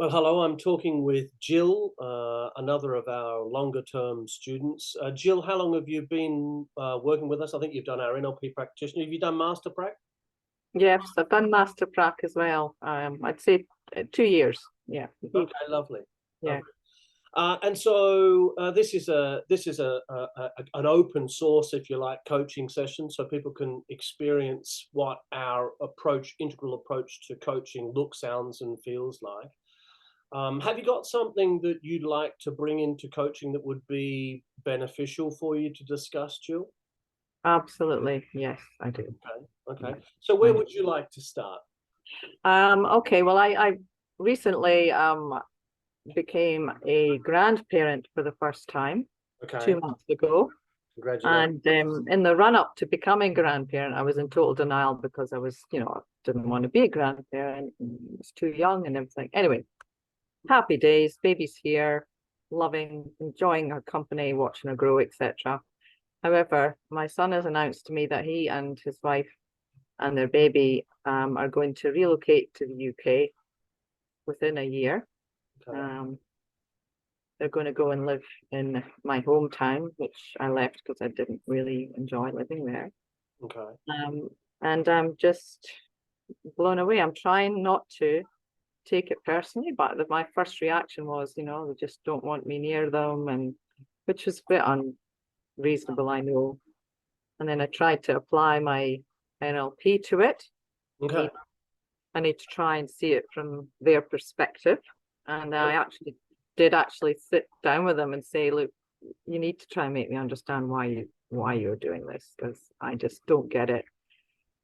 Well, hello, I'm talking with Gill, another of our longer term students. Gill, how long have you been working with us? I think you've done our NLP practitioner. Have you done Master Prac? Yes, I've done Master Prac as well. I'd say 2 years. Yeah. Okay, lovely. Yeah. Lovely. And so this is an open source, if you like, coaching session, so people can experience what our integral approach to coaching looks, sounds, and feels like. Have you got something that you'd like to bring into coaching that would be beneficial for you to discuss, Jill? Absolutely. Yes, I do. Okay. Okay. So where would you like to start? Okay. Well, I recently became a grandparent for the first time Okay. 2 months ago. Congratulations. And in the run up to becoming grandparent, I was in total denial because I was, didn't want to be a grandparent and was too young and everything. Anyway, happy days, baby's here, loving, enjoying her company, watching her grow, etc. However, my son has announced to me that he and his wife and their baby are going to relocate to the UK within a year. Okay. They're going to go and live in my hometown, which I left because I didn't really enjoy living there. Okay. And I'm just blown away. I'm trying not to take it personally, but my first reaction was, they just don't want me near them, and which was a bit unreasonable, I know. And then I tried to apply my NLP to it. Okay. I need to try and see it from their perspective. And I did sit down with them and say, look, you need to try and make me understand why you're doing this, because I just don't get it.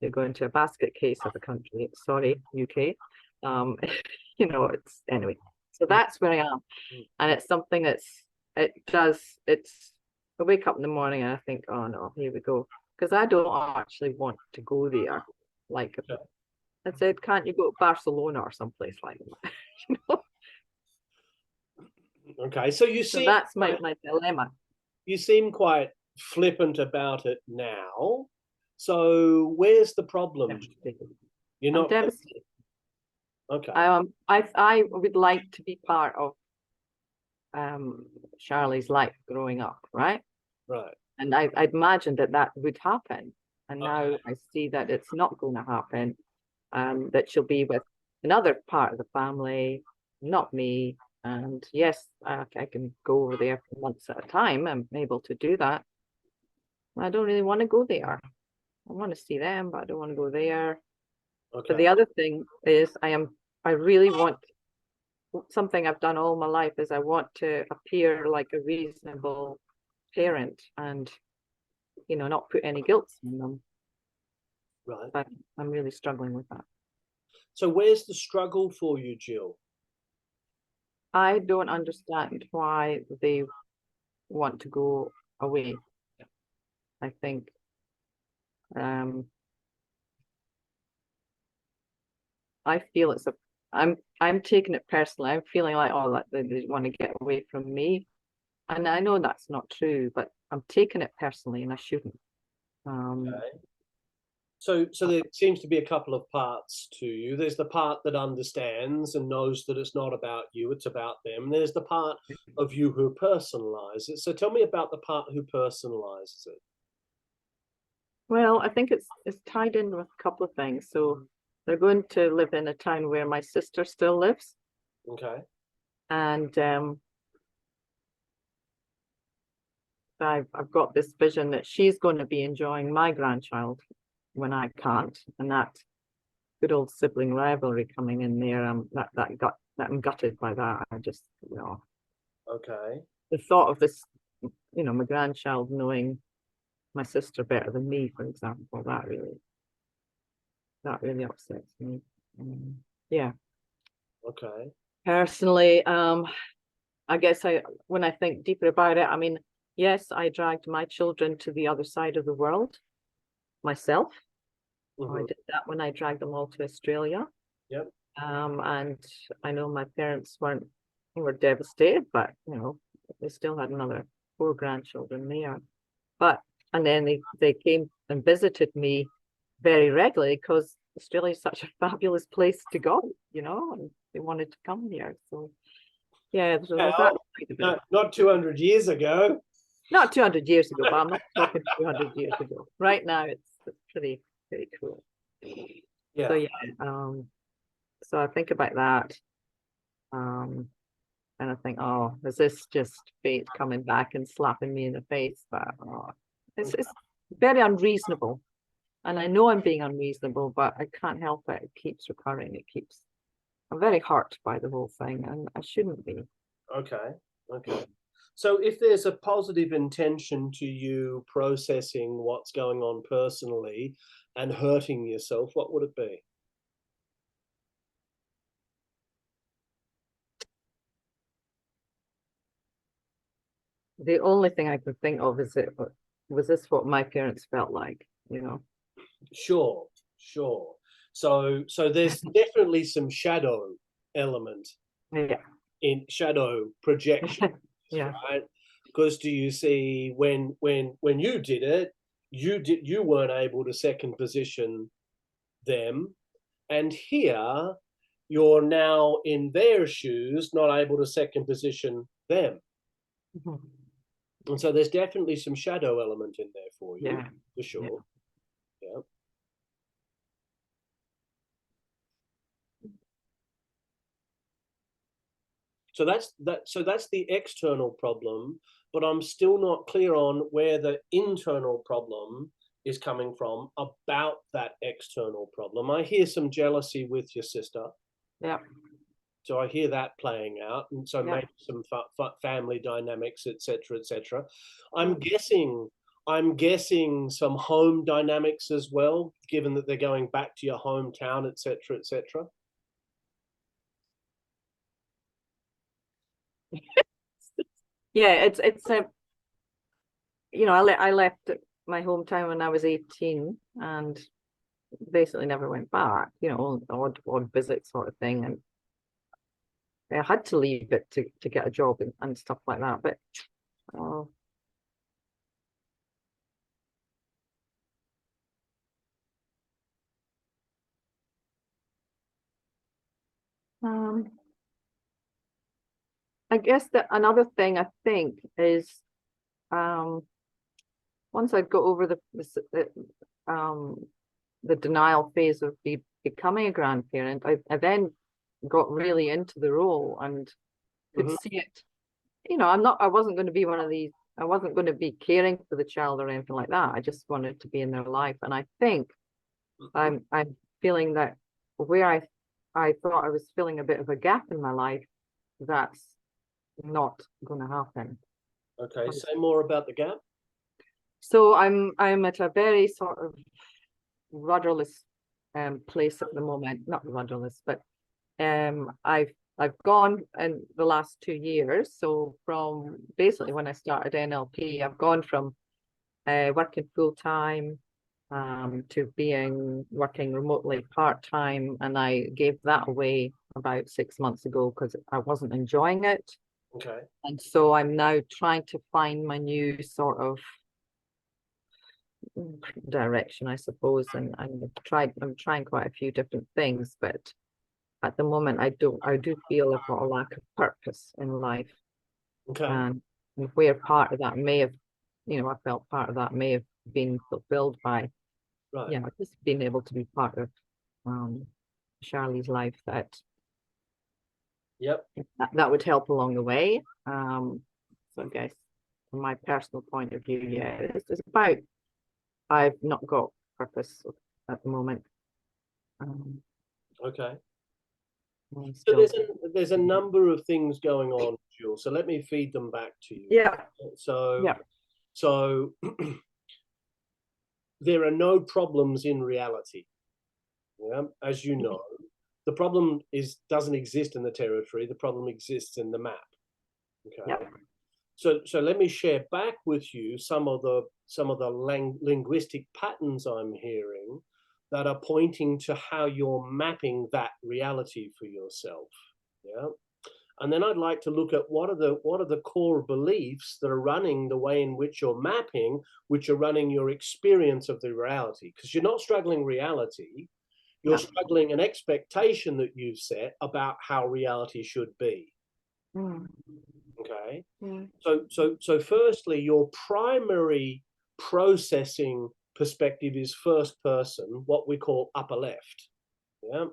They're going to a basket case of a country. Sorry, UK. It's anyway. So that's where I am. And it's something I wake up in the morning and I think, oh no, here we go. Because I don't actually want to go there. Like I said, can't you go to Barcelona or someplace like that? Okay, so that's my dilemma. You seem quite flippant about it now. So where's the problem? You're not devastated. Okay. I would like to be part of Charlie's life growing up, right? Right. And I'd imagined that would happen. And now I see that it's not going to happen. That she'll be with another part of the family, not me. And yes, I can go over there for months at a time. I'm able to do that. I don't really want to go there. I want to see them, but I don't want to go there. Okay. But the other thing is I really want something I've done all my life is I want to appear like a reasonable parent and, not put any guilt on them. Right. But I'm really struggling with that. So where's the struggle for you, Jill? I don't understand why they want to go away. I think I feel I'm taking it personally. I'm feeling like, oh, they want to get away from me. And I know that's not true, but I'm taking it personally and I shouldn't. Okay. So there seems to be a couple of parts to you. There's the part that understands and knows that it's not about you, it's about them. There's the part of you who personalizes it. So tell me about the part who personalizes it. Well, I think it's tied in with a couple of things. So they're going to live in a town where my sister still lives. Okay. And I've got this vision that she's going to be enjoying my grandchild when I can't, and that good old sibling rivalry coming in there. I'm gutted by that. I just, Okay. The thought of this, my grandchild knowing my sister better than me, for example, that really upsets me. Yeah. Okay. Personally, I guess when I think deeper about it, I mean, yes, I dragged my children to the other side of the world myself. Mm-hmm. I did that when I dragged them all to Australia. Yep. And I know my parents were devastated, but they still had another 4 grandchildren there. And then they came and visited me very regularly because Australia is such a fabulous place to go, you know, and they wanted to come here. So yeah, so there's that side of it. not 200 years ago. Not 200 years ago, but I'm not talking 200 years ago. Right now, it's pretty cool. Yeah. So yeah, so I think about that, and I think, oh, is this just fate coming back and slapping me in the face? But it's very unreasonable, and I know I'm being unreasonable, but I can't help it. It keeps recurring. I'm very hurt by the whole thing, and I shouldn't be. Okay. So if there's a positive intention to you processing what's going on personally and hurting yourself, what would it be? The only thing I can think of is was this what my parents felt like, you know? Sure. So there's definitely some shadow element Yeah. in shadow projection, Yeah. right? Because do you see when you did it, you weren't able to second position them, and here you're now in their shoes, not able to second position them. Mhm. And so there's definitely some shadow element in there for you, Yeah. for sure. Yeah. So that's that. So that's the external problem, but I'm still not clear on where the internal problem is coming from about that external problem. I hear some jealousy with your sister. Yeah. So I hear that playing out, and so Yeah. maybe some family dynamics, etc., etc. Yeah. I'm guessing some home dynamics as well, given that they're going back to your hometown, etc., etc. Yeah, it's a you know, I left my hometown when I was 18 and basically never went back, you know, odd visit sort of thing. And I had to leave it to get a job and stuff like that. But oh, um, I guess that another thing I think is um once I got over the denial phase of becoming a grandparent, I then got really into the role and could Mm-hmm. see it. You know, I wasn't going to be one of these, I wasn't going to be caring for the child or anything like that. I just wanted to be in their life. And I think I'm feeling that where I thought I was filling a bit of a gap in my life, that's not going to happen. Okay, say more about the gap. So I'm at a very sort of rudderless place at the moment. Not rudderless, but I've gone in the last 2 years. So from basically when I started NLP, I've gone from working full time to working remotely part time, and I gave that away about 6 months ago because I wasn't enjoying it. Okay. And so I'm now trying to find my new sort of direction, I suppose. And I'm trying quite a few different things, but at the moment I do feel I've got a lack of purpose in life. Okay. And where part of that may have, you know, I felt part of that may have been fulfilled by, Right. you know, just being able to be part of Charlie's life, that Yep. that would help along the way. So I guess from my personal point of view, yeah, it's about I've not got purpose at the moment. Okay. I'm So still there's a number of things going on, Gill. So let me feed them back to you. yeah. So there are no problems in reality. Yeah, as you know, the problem doesn't exist in the territory. The problem exists in the map. Okay. Yeah. So let me share back with you some of the linguistic patterns I'm hearing that are pointing to how you're mapping that reality for yourself. Yeah. And then I'd like to look at what are the core beliefs that are running the way in which you're mapping, which are running your experience of the reality. Because you're not struggling reality, You're struggling an expectation that you've set about how reality should be. Okay. So firstly, your primary processing perspective is first person, what we call upper left. Yeah.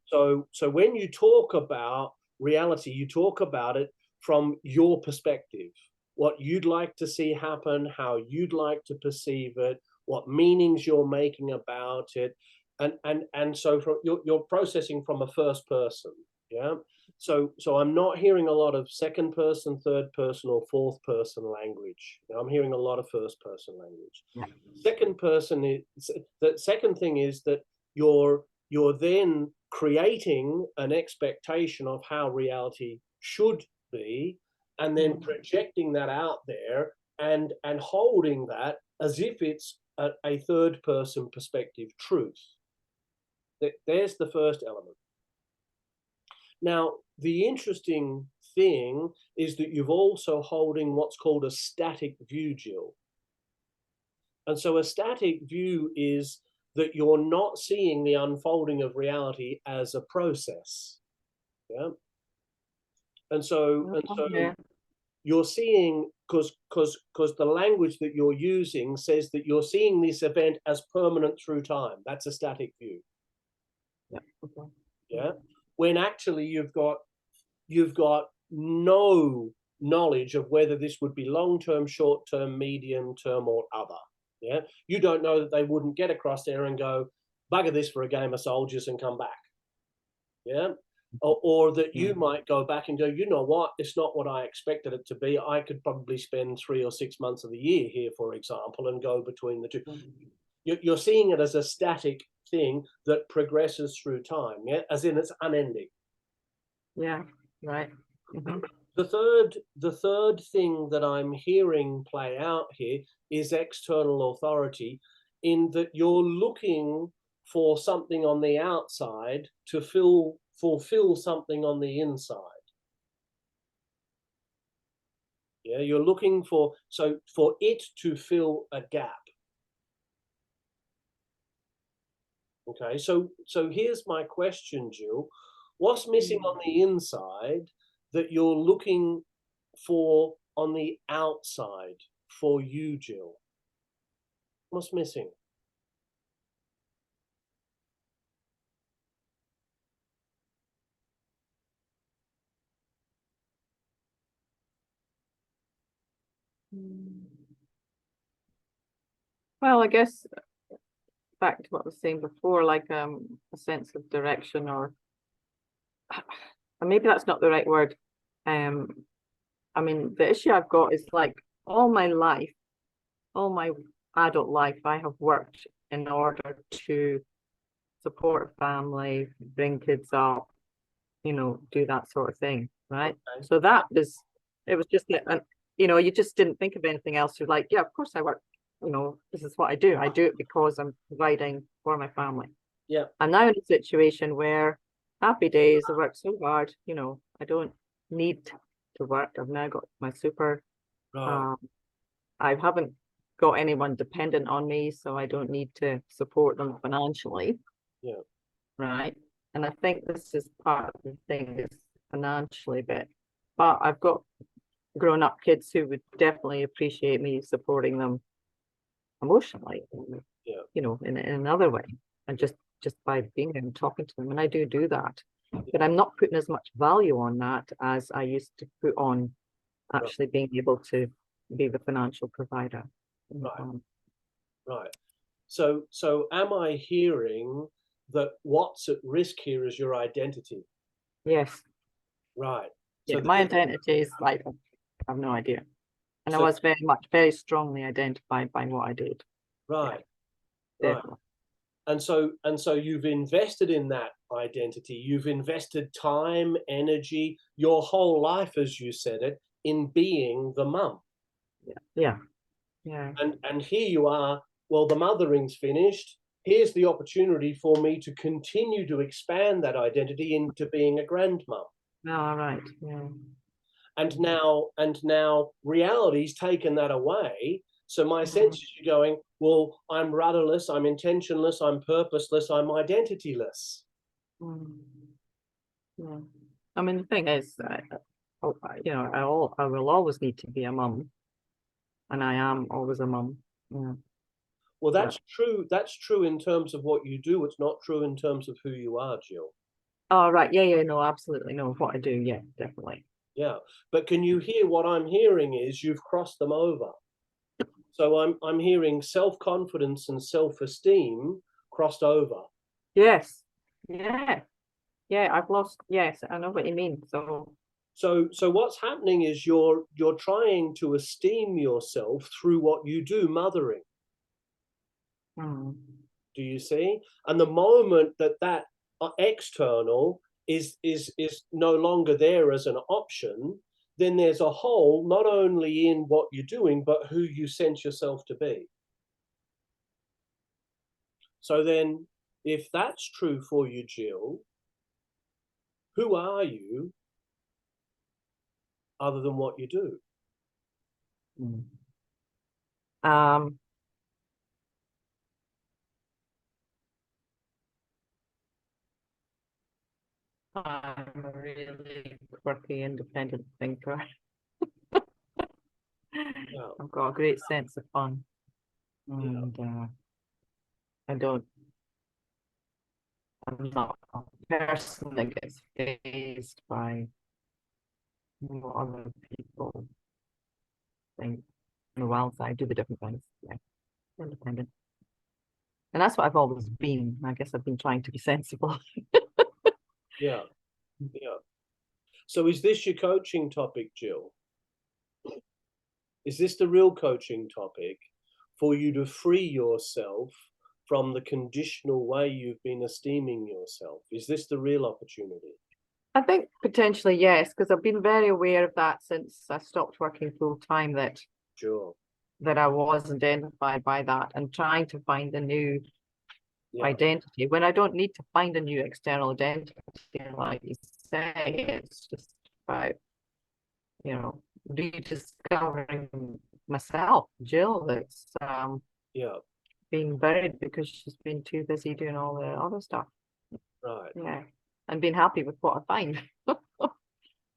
So when you talk about reality, you talk about it from your perspective, what you'd like to see happen, how you'd like to perceive it, what meanings you're making about it, and so from you're processing from a first person. Yeah. So I'm not hearing a lot of second person, third person, or fourth person language. I'm hearing a lot of first person language. Second person is the second thing is that you're then creating an expectation of how reality should be, and then projecting that out there and holding that as if it's a third person perspective truth. There's the first element. Now, the interesting thing is that you've also holding what's called a static view, Gill. And so a static view is that you're not seeing the unfolding of reality as a process. Yeah. And so you're seeing, because the language that you're using says that you're seeing this event as permanent through time. That's a static view. Yeah. When actually you've got no knowledge of whether this would be long-term, short-term, medium-term, or other. Yeah, you don't know that they wouldn't get across there and go, bugger this for a game of soldiers and come back. Yeah, or that you might go back and go, you know what, it's not what I expected it to be. I could probably spend 3 or 6 months of the year here, for example, and go between the two. You're seeing it as a static thing that progresses through time. Yeah, as in it's unending. Yeah, right. The third thing that I'm hearing play out here is external authority, in that you're looking for something on the outside to fulfill something on the inside. Yeah, you're looking for it to fill a gap. Okay, so here's my question, Gill. What's missing on the inside that you're looking for on the outside for you, Gill? What's missing? Well, I guess back to what I was saying before, like a sense of direction, or maybe that's not the right word. I mean, the issue I've got is like all my life, all my adult life, I have worked in order to support a family, bring kids up, do that sort of thing, right? Okay. So it was just, you just didn't think of anything else. You're like, yeah, of course I work. This is what I do. I do it because I'm providing for my family. Yeah. I'm now in a situation where happy days, I work so hard, I don't need to work. I've now got my super. Right. I haven't got anyone dependent on me, so I don't need to support them financially. Yeah. Right. And I think this is part of the thing, is financially but I've got grown up kids who would definitely appreciate me supporting them emotionally, in another way, and just by being there and talking to them. And I do that, but I'm not putting as much value on that as I used to put on actually being able to be the financial provider. Right. So am I hearing that what's at risk here is your identity? Yes. Right. So my identity is like, I have no idea. And I was very strongly identified by what I did. Right. Yeah, right. And so you've invested in that identity. You've invested time, energy, your whole life, as you said it, in being the mum. Yeah. And here you are. Well, the mothering's finished. Here's the opportunity for me to continue to expand that identity into being a grandmum. All right. Yeah. And now reality's taken that away, So my sense is you're going, well, I'm rudderless, I'm intentionless, I'm purposeless, I'm identityless. Yeah. I mean, the thing is, you know, I will always need to be a mum, and I am always a mum. Yeah. Well, that's true. That's true in terms of what you do. It's not true in terms of who you are, Jill. Oh, right. Yeah, yeah, no, absolutely. No, what I do, yeah, definitely. Yeah. But can you hear what I'm hearing is you've crossed them over. So I'm hearing self-confidence and self-esteem crossed over. Yes. Yeah. Yeah, I've lost, yes, I know what you mean. So, So what's happening is you're trying to esteem yourself through what you do, mothering. mm, Do you see? And the moment that that external is no longer there as an option, then there's a hole not only in what you're doing, but who you sense yourself to be. So then, if that's true for you, Jill, who are you other than what you do? mm. Um, I'm a really quirky, independent thinker. Yeah, I've got a great sense of fun, yeah, and I don't, I'm not a person that gets fazed by what other people think. Whilst I do the different things, yeah, independent. And that's what I've always been. I guess I've been trying to be sensible. yeah, yeah. So is this your coaching topic, Jill? Is this the real coaching topic for you to free yourself from the conditional way you've been esteeming yourself? Is this the real opportunity? I think potentially yes, because I've been very aware of that since I stopped working full time, Sure. that I was identified by that and trying to find a new Yeah. identity when I don't need to find a new external identity, like you say. It's just about, you know, rediscovering myself, Jill, that's Yeah. been buried because she's been too busy doing all the other stuff. Right. Yeah. And being happy with what I find.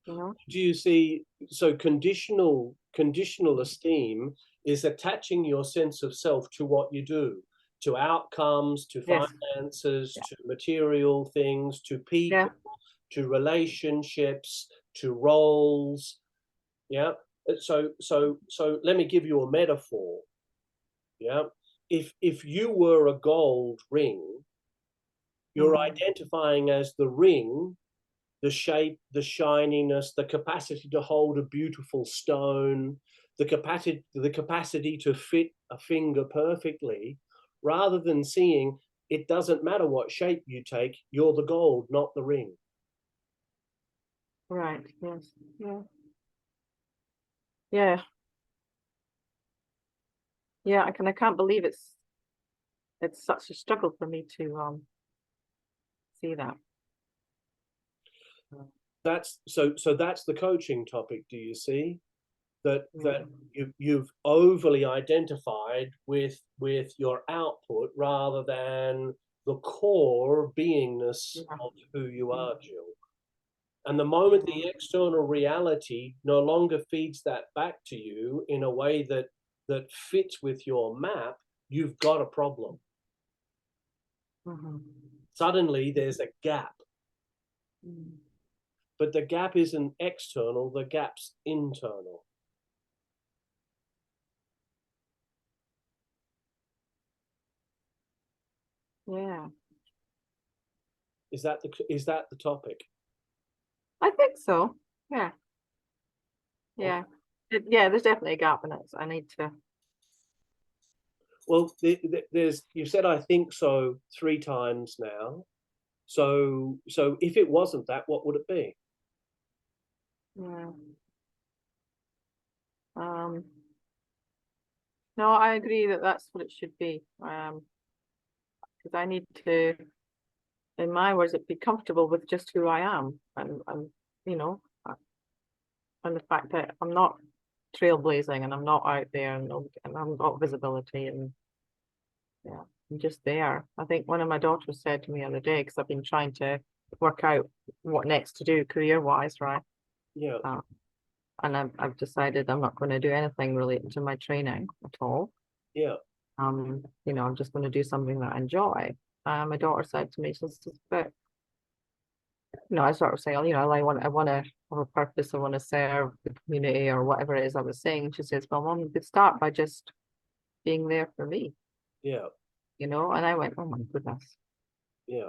You know? Do you see? So conditional esteem is attaching your sense of self to what you do, to outcomes, to Yes. finances, Yeah. to material things, to Yeah. people, to relationships, to roles. Yeah. So let me give you a metaphor. Yeah. If you were a gold ring, you're Mm. identifying as the ring, the shape, the shininess, the capacity to hold a beautiful stone, the capacity to fit a finger perfectly, rather than seeing it doesn't matter what shape you take, you're the gold, not the ring. Right. Yes. Yeah. Yeah. Yeah. I can't believe it's such a struggle for me to see that. So that's the coaching topic, do you see? That Mm. you've overly identified with your output rather than the core beingness Yeah. of who you Mm. are, Jill. And the moment the external reality no longer feeds that back to you in a way that fits with your map, you've got a problem. Mhm. Suddenly there's a gap, Mm. but the gap isn't external, the gap's internal. Yeah. Is that the topic? I think so. Yeah. Oh, Yeah. Yeah, there's definitely a gap in it. So I need to. well, there's you've said I think so 3 times now. So if it wasn't that, what would it be? Yeah. Um, no, I agree that that's what it should be. Because I need to, in my words, be comfortable with just who I am, and you know, and the fact that I'm not trailblazing and I'm not out there and I haven't got visibility, and yeah, I'm just there. I think one of my daughters said to me the other day, because I've been trying to work out what next to do career-wise, right? Yeah. And I've decided I'm not going to do anything related to my training at all. Yeah. You know, I'm just going to do something that I enjoy. My daughter said to me, she says, but you know, I sort of say, you know, I want to have a purpose. I want to serve the community or whatever it is I was saying. She says, well, Mom, you could start by just being there for me, Yeah. you know. And I went, oh my goodness, Yeah.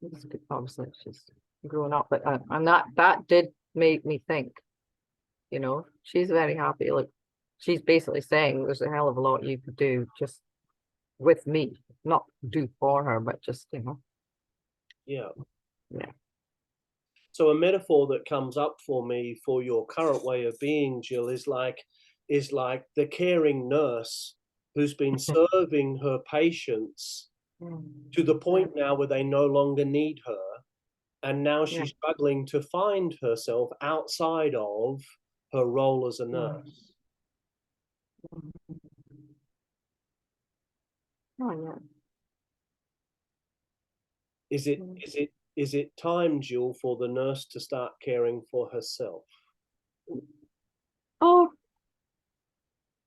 it's good. Obviously, she's growing up, but and that did make me think. You know, she's very happy. Like, she's basically saying there's a hell of a lot you could do just with me, not do for her, but just, you know. Yeah. Yeah. So a metaphor that comes up for me for your current way of being, Gill, is like the caring nurse who's been serving her patients to the point now where they no longer need her. And now Yeah. she's struggling to find herself outside of her role as a nurse. Oh yeah. Is it time, Jill, for the nurse to start caring for herself? Oh,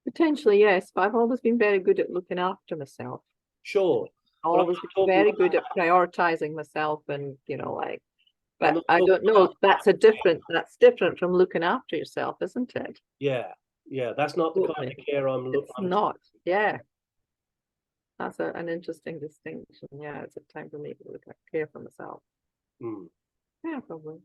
potentially, yes, but I've always been very good at looking after myself. Sure. I've always been very good at prioritizing myself, and you know, like, but I don't know, that's different from looking after yourself, isn't it? Yeah, yeah, that's not the kind of care I'm looking. It's not, yeah. That's an interesting distinction. Yeah, it's a time for me to look at care for myself. Mm. Yeah, probably.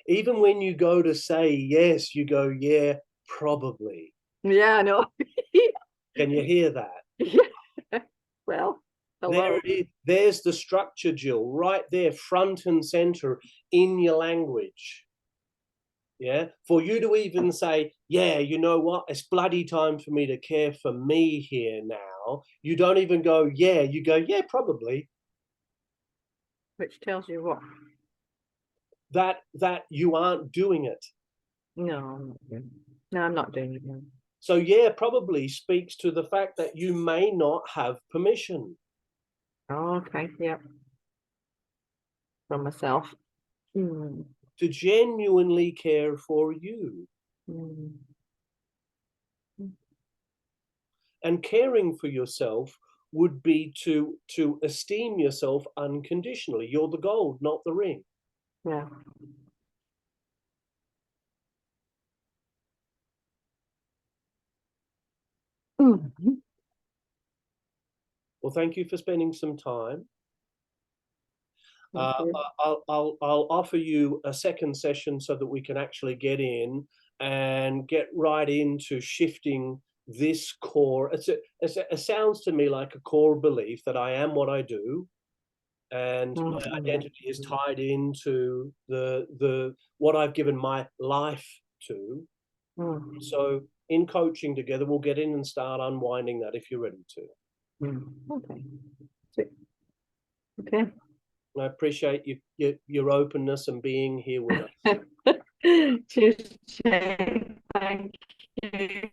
Even when you go to say yes, you go, yeah, probably. Yeah, I know. Can you hear that? Yeah. Well, hello. There it is. There's the structure, Jill, right there, front and center in your language. Yeah, for you to even say, yeah, you know what, it's bloody time for me to care for me here now. You don't even go, yeah, you go, yeah, probably. Which tells you what? That you aren't doing it. No, I'm not doing it. No, I'm not doing it. No. So yeah, probably speaks to the fact that you may not have permission. Oh, okay, yeah. From myself. To genuinely care for you. And caring for yourself would be to esteem yourself unconditionally. You're the gold, not the ring. Yeah. Well, thank you for spending some time. You. I'll offer you a second session so that we can actually get in and get right into shifting this core. It sounds to me like a core belief that I am what I do, and my identity is tied into the what I've given my life to. So in coaching together, we'll get in and start unwinding that if you're ready to. Okay. Okay. I appreciate your openness and being here with us. Cheers, Jane. Thank you.